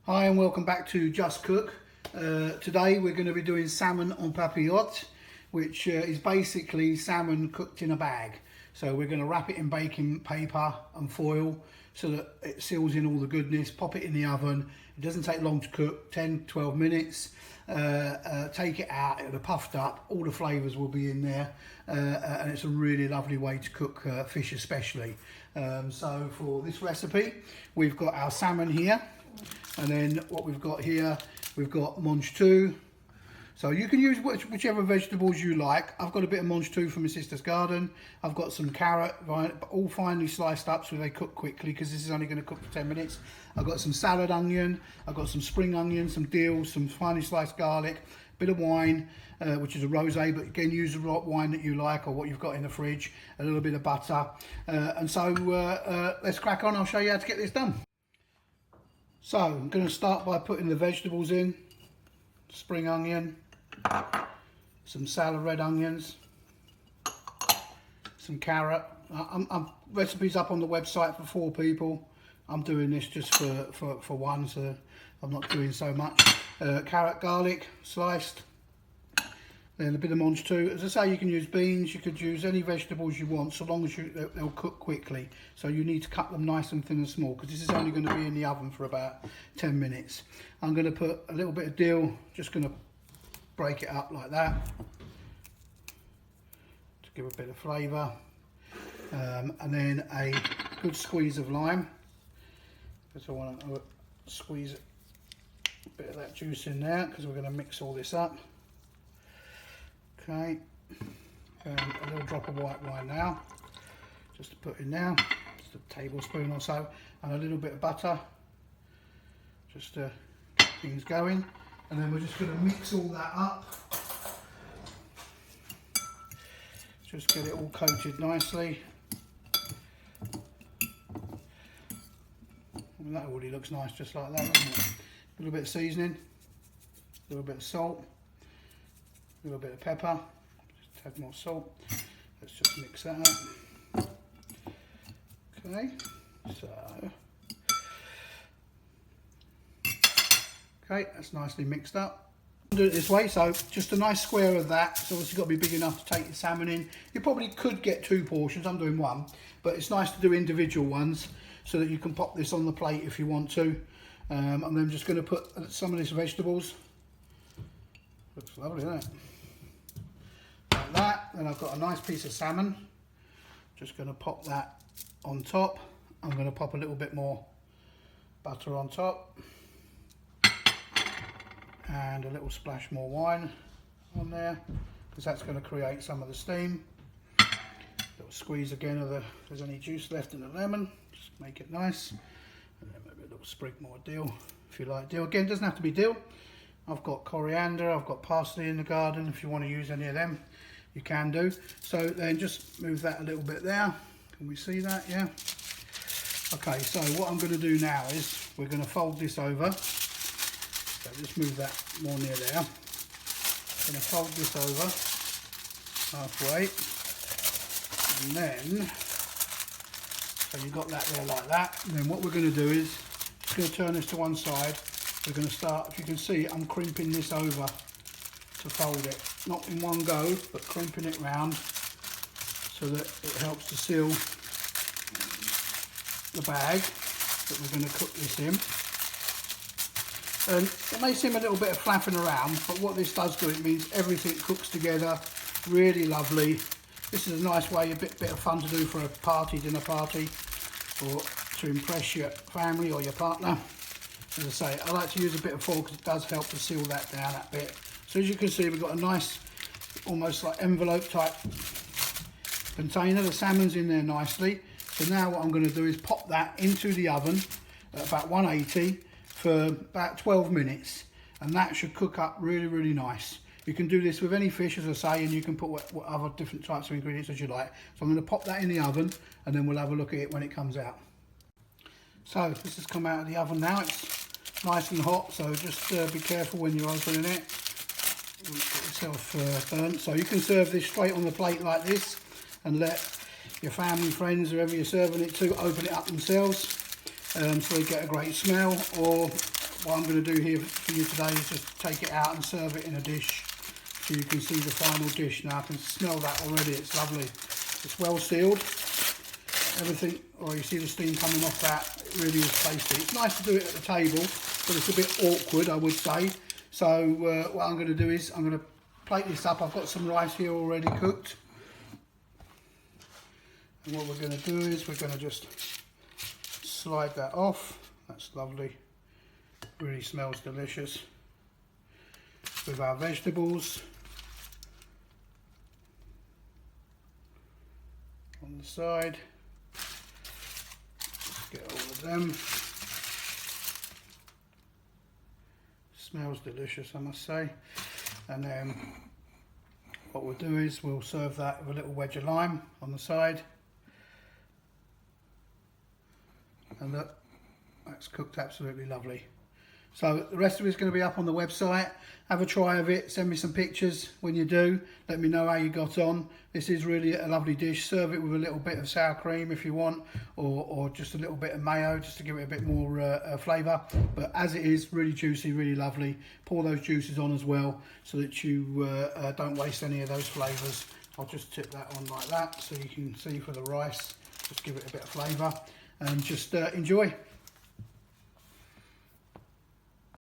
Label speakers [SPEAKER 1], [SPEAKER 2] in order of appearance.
[SPEAKER 1] Hi and welcome back to Just Cook. Today we're going to be doing salmon en papillote, which is basically salmon cooked in a bag. So we're going to wrap it in baking paper and foil so that it seals in all the goodness, pop it in the oven. It doesn't take long to cook, 10-12 minutes. Take it out, it'll have puffed up, all the flavours will be in there, and it's a really lovely way to cook fish especially. So for this recipe we've got our salmon here, and then what we've got here, we've got mange tout. So you can use whichever vegetables you like. I've got a bit of mange tout from my sister's garden. I've got some carrot, right, all finely sliced up so they cook quickly because this is only going to cook for 10 minutes. I've got some salad onion, I've got some spring onion, some dill, some finely sliced garlic, a bit of wine, which is a rosé, but again use the right wine that you like or what you've got in the fridge, a little bit of butter. And so let's crack on, I'll show you how to get this done. So I'm going to start by putting the vegetables in. Spring onion, some salad red onions, some carrot. Recipes up on the website for 4 people. I'm doing this just for one, so I'm not doing so much. Carrot, garlic sliced, then a bit of mange tout. As I say, you can use beans, you could use any vegetables you want, so long as they'll cook quickly. So you need to cut them nice and thin and small because this is only going to be in the oven for about 10 minutes. I'm going to put a little bit of dill, just going to break it up like that to give a bit of flavour, and then a good squeeze of lime, because I want to squeeze a bit of that juice in there because we're going to mix all this up. Okay, and a little drop of white wine now, just to put in now, just a tablespoon or so, and a little bit of butter, just to get things going. And then we're just going to mix all that up, just get it all coated nicely. And that already looks nice just like that, doesn't it? A little bit of seasoning, a little bit of salt, a little bit of pepper, just add more salt. Let's just mix that up. Okay, so okay, that's nicely mixed up. Do it this way, so just a nice square of that. It's obviously got to be big enough to take your salmon in. You probably could get 2 portions, I'm doing 1, but it's nice to do individual ones so that you can pop this on the plate if you want to. And then I'm just going to put some of these vegetables. Looks lovely, doesn't it? Like that. Then I've got a nice piece of salmon. Just going to pop that on top. I'm going to pop a little bit more butter on top. And a little splash more wine on there, because that's going to create some of the steam. Little squeeze again of if there's any juice left in the lemon, just make it nice. And then maybe a little sprig more dill, if you like dill. Again, it doesn't have to be dill. I've got coriander, I've got parsley in the garden. If you want to use any of them, you can do. So then just move that a little bit there. Can we see that? Yeah. Okay, so what I'm going to do now is we're going to fold this over. So just move that more near there. I'm going to fold this over halfway, and then so you've got that there like that. And then what we're going to do is just going to turn this to one side. We're going to start, if you can see, I'm crimping this over to fold it, not in one go, but crimping it round so that it helps to seal the bag that we're going to cook this in. And it may seem a little bit of flapping around, but what this does do, it means everything cooks together really lovely. This is a nice way, a bit of fun to do for a party, dinner party, or to impress your family or your partner. As I say, I like to use a bit of foil because it does help to seal that down that bit. So as you can see, we've got a nice, almost like envelope type container. The salmon's in there nicely. So now what I'm going to do is pop that into the oven at about 180 for about 12 minutes, and that should cook up really nice. You can do this with any fish, as I say, and you can put what other different types of ingredients as you like. So I'm going to pop that in the oven, and then we'll have a look at it when it comes out. So this has come out of the oven now. It's nice and hot, so just be careful when you're opening it. Get yourself burnt. So you can serve this straight on the plate like this, and let your family, friends, whoever you're serving it to, open it up themselves. So they get a great smell, or what I'm going to do here for you today is just take it out and serve it in a dish so you can see the final dish. Now I can smell that already, it's lovely. It's well sealed, everything, or you see the steam coming off that, it really is tasty. It's nice to do it at the table, but it's a bit awkward, I would say. So what I'm going to do is I'm going to plate this up. I've got some rice here already cooked. And what we're going to do is we're going to just slide that off. That's lovely. Really smells delicious. With our vegetables on the side. Just get all of them. Smells delicious, I must say. And then what we'll do is we'll serve that with a little wedge of lime on the side. And that's cooked absolutely lovely. So the rest of it's going to be up on the website. Have a try of it, send me some pictures when you do, let me know how you got on. This is really a lovely dish. Serve it with a little bit of sour cream if you want, or just a little bit of mayo just to give it a bit more flavour. But as it is, really juicy, really lovely. Pour those juices on as well so that you don't waste any of those flavours. I'll just tip that on like that so you can see for the rice. Just give it a bit of flavour and just enjoy.